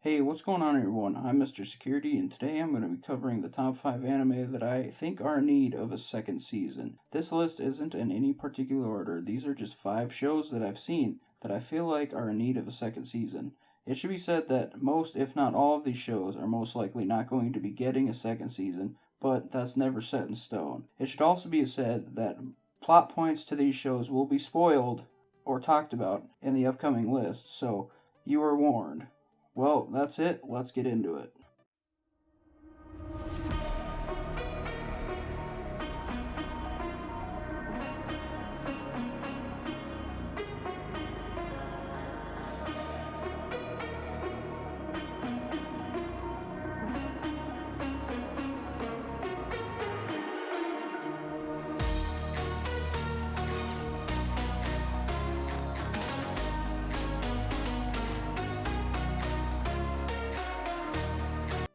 Hey, what's going on everyone? I'm Mr. Security and today I'm going to be covering the top 5 anime that I think are in need of a second season. This list isn't in any particular order, these are just 5 shows that I've seen that I feel like are in need of a second season. It should be said that most, if not all of these shows are most likely not going to be getting a second season, but that's never set in stone. It should also be said that plot points to these shows will be spoiled or talked about in the upcoming list, so you are warned. Well, that's it. Let's get into it.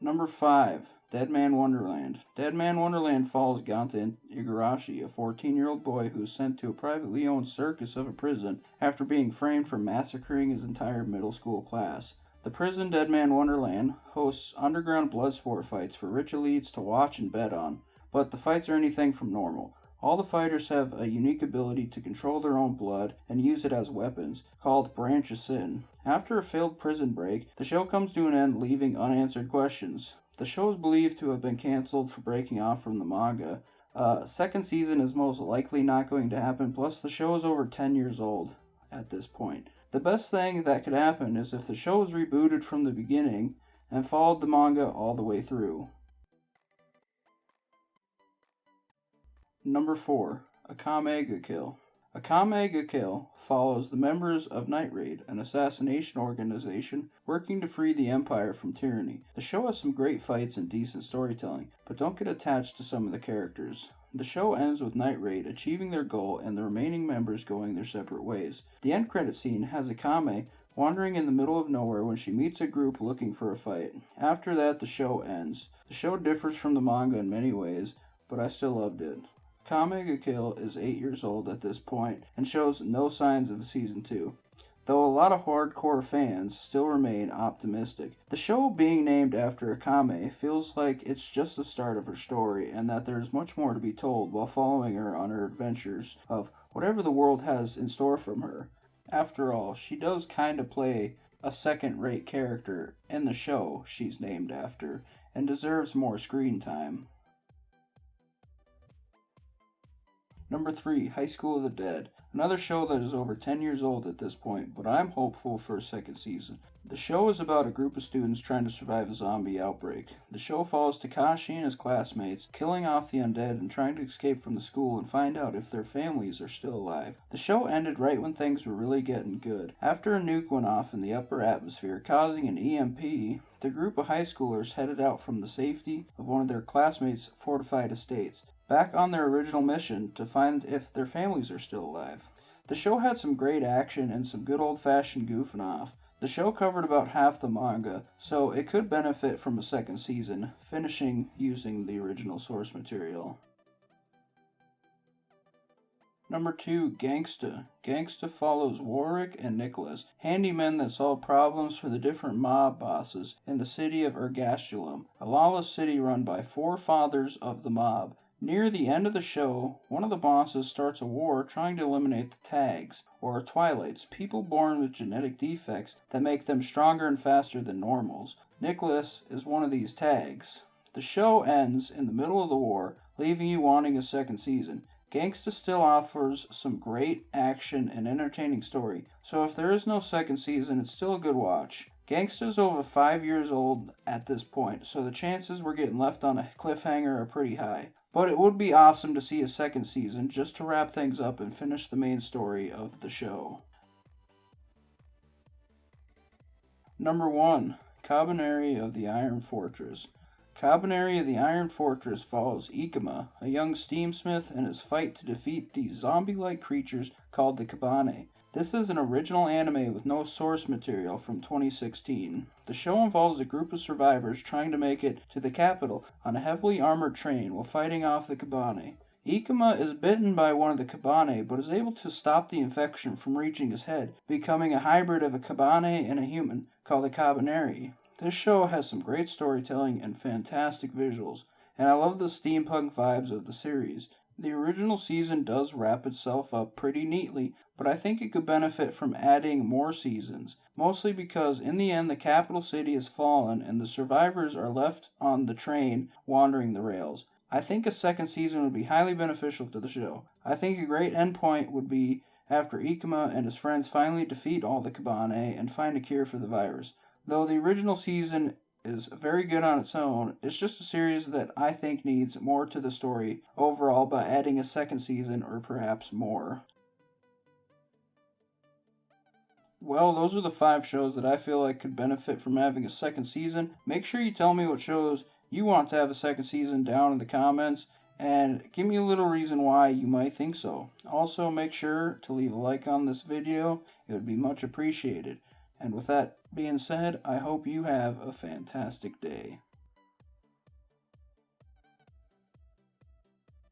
Number 5, Deadman Wonderland. Deadman Wonderland follows Ganta Igarashi, a 14-year-old boy who is sent to a privately owned circus of a prison after being framed for massacring his entire middle school class. The prison Deadman Wonderland hosts underground blood sport fights for rich elites to watch and bet on, but the fights are anything from normal. All the fighters have a unique ability to control their own blood and use it as weapons, called Branch of Sin. After a failed prison break, the show comes to an end, leaving unanswered questions. The show is believed to have been cancelled for breaking off from the manga. Second season is most likely not going to happen, plus the show is over 10 years old at this point. The best thing that could happen is if the show was rebooted from the beginning and followed the manga all the way through. Number 4, Akame Ga Kill. Akame Ga Kill follows the members of Night Raid, an assassination organization working to free the Empire from tyranny. The show has some great fights and decent storytelling, but don't get attached to some of the characters. The show ends with Night Raid achieving their goal and the remaining members going their separate ways. The end credit scene has Akame wandering in the middle of nowhere when she meets a group looking for a fight. After that, the show ends. The show differs from the manga in many ways, but I still loved it. Akame Ga Kill is 8 years old at this point and shows no signs of a season 2, though a lot of hardcore fans still remain optimistic. The show being named after Akame feels like it's just the start of her story and that there's much more to be told while following her on her adventures of whatever the world has in store from her. After all, she does kinda play a second-rate character in the show she's named after and deserves more screen time. Number 3, Highschool of the Dead. Another show that is over 10 years old at this point, but I'm hopeful for a second season. The show is about a group of students trying to survive a zombie outbreak. The show follows Takashi and his classmates, killing off the undead and trying to escape from the school and find out if their families are still alive. The show ended right when things were really getting good. After a nuke went off in the upper atmosphere, causing an EMP, the group of high schoolers headed out from the safety of one of their classmates' fortified estates, back on their original mission to find if their families are still alive. The show had some great action and some good old-fashioned goofing off. The show covered about half the manga, so it could benefit from a second season, finishing using the original source material. Number 2, Gangsta. Gangsta follows Warwick and Nicholas, handymen that solve problems for the different mob bosses in the city of Ergastulum, a lawless city run by 4 fathers of the mob. Near the end of the show, one of the bosses starts a war trying to eliminate the tags, or twilights, people born with genetic defects that make them stronger and faster than normals. Nicholas is one of these tags. The show ends in the middle of the war, leaving you wanting a second season. Gangsta still offers some great action and entertaining story, so if there is no second season, it's still a good watch. Gangsta is over 5 years old at this point, so the chances we're getting left on a cliffhanger are pretty high. But it would be awesome to see a second season just to wrap things up and finish the main story of the show. Number 1, Kabaneri of the Iron Fortress. Kabaneri of the Iron Fortress follows Ikuma, a young steamsmith, in his fight to defeat these zombie-like creatures called the Kabane. This is an original anime with no source material from 2016. The show involves a group of survivors trying to make it to the capital on a heavily armored train while fighting off the Kabane. Ikuma is bitten by one of the Kabane, but is able to stop the infection from reaching his head, becoming a hybrid of a Kabane and a human, called a Kabaneri. This show has some great storytelling and fantastic visuals, and I love the steampunk vibes of the series. The original season does wrap itself up pretty neatly, but I think it could benefit from adding more seasons, mostly because in the end the capital city has fallen and the survivors are left on the train wandering the rails. I think a second season would be highly beneficial to the show. I think a great endpoint would be after Ikuma and his friends finally defeat all the Kabane and find a cure for the virus. Though the original season is very good on its own, it's just a series that I think needs more to the story overall by adding a second season or perhaps more. Well, those are the 5 shows that I feel like could benefit from having a second season. Make sure you tell me what shows you want to have a second season down in the comments, and give me a little reason why you might think so. Also, make sure to leave a like on this video, it would be much appreciated. And with that being said, I hope you have a fantastic day.